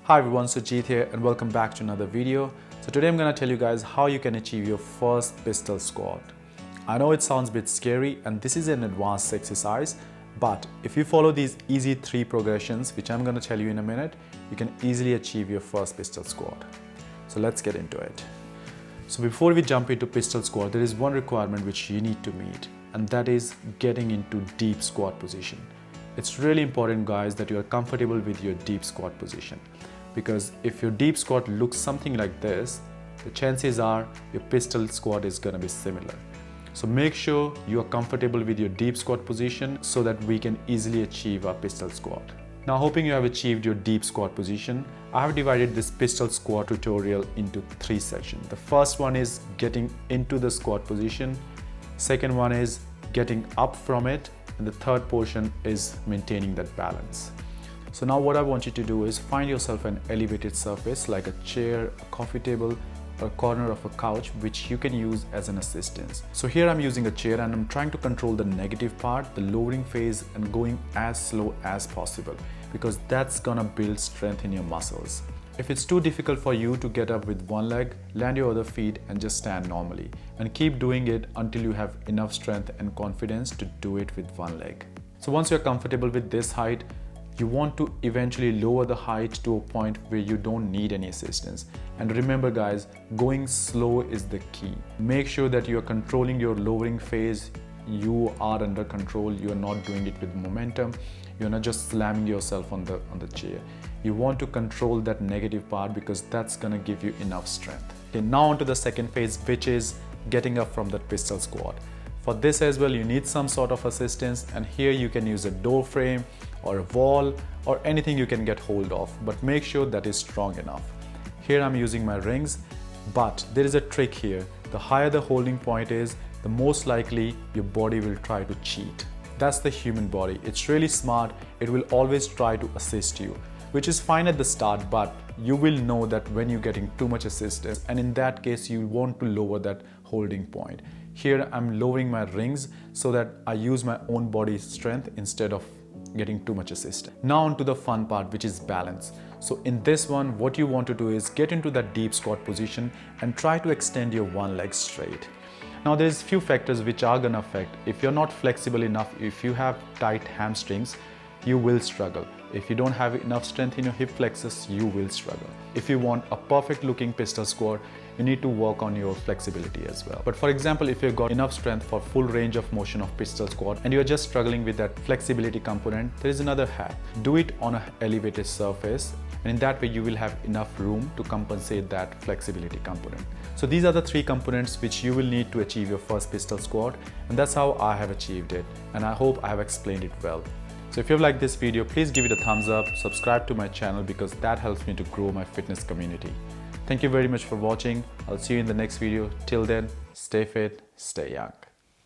Hi everyone, Sujit here and welcome back to another video. So today I'm going to tell you guys how you can achieve your first pistol squat. I know it sounds a bit scary and this is an advanced exercise, but if you follow these easy 3 progressions, which I'm going to tell you in a minute, you can easily achieve your first pistol squat. So let's get into it. So before we jump into pistol squat, there is one requirement which you need to meet, and that is getting into deep squat position. It's really important, guys, that you are comfortable with your deep squat position, because if your deep squat looks something like this, the chances are your pistol squat is going to be similar. So make sure you are comfortable with your deep squat position so that we can easily achieve our pistol squat. Now, hoping you have achieved your deep squat position, I have divided this pistol squat tutorial into 3 sections. The first one is getting into the squat position, second one is getting up from it, and the third portion is maintaining that balance. So now what I want you to do is find yourself an elevated surface like a chair, a coffee table, or a corner of a couch, which you can use as an assistance. So here I'm using a chair and I'm trying to control the negative part, the lowering phase, and going as slow as possible, because that's gonna build strength in your muscles. If it's too difficult for you to get up with one leg, land your other feet and just stand normally. And keep doing it until you have enough strength and confidence to do it with one leg. So once you're comfortable with this height, you want to eventually lower the height to a point where you don't need any assistance. And remember, guys, going slow is the key. Make sure that you're controlling your lowering phase. You are under control. You're not doing it with momentum. You're not just slamming yourself on the chair. You want to control that negative part, because that's gonna give you enough strength. Okay, now on to the second phase, which is getting up from that pistol squat. For this as well, you need some sort of assistance, and here you can use a door frame or a wall or anything you can get hold of, but make sure that is strong enough. Here I'm using my rings, but there is a trick here. The higher the holding point is, the most likely your body will try to cheat. That's the human body. It's really smart. It will always try to assist you, which is fine at the start, but you will know that when you're getting too much assistance, and in that case you want to lower that holding point. Here I'm lowering my rings so that I use my own body strength instead of getting too much assistance. Now on to the fun part, which is balance. So in this one, what you want to do is get into that deep squat position and try to extend your one leg straight. Now there's few factors which are gonna affect. If you're not flexible enough, if you have tight hamstrings, you will struggle. If you don't have enough strength in your hip flexors, you will struggle. If you want a perfect looking pistol squat, you need to work on your flexibility as well. But for example, if you've got enough strength for full range of motion of pistol squat and you're just struggling with that flexibility component, there is another hack. Do it on an elevated surface, and in that way you will have enough room to compensate that flexibility component. So these are the 3 components which you will need to achieve your first pistol squat, and that's how I have achieved it, and I hope I have explained it well. So if you've liked this video, please give it a thumbs up, subscribe to my channel, because that helps me to grow my fitness community. Thank you very much for watching. I'll see you in the next video. Till then, stay fit, stay young.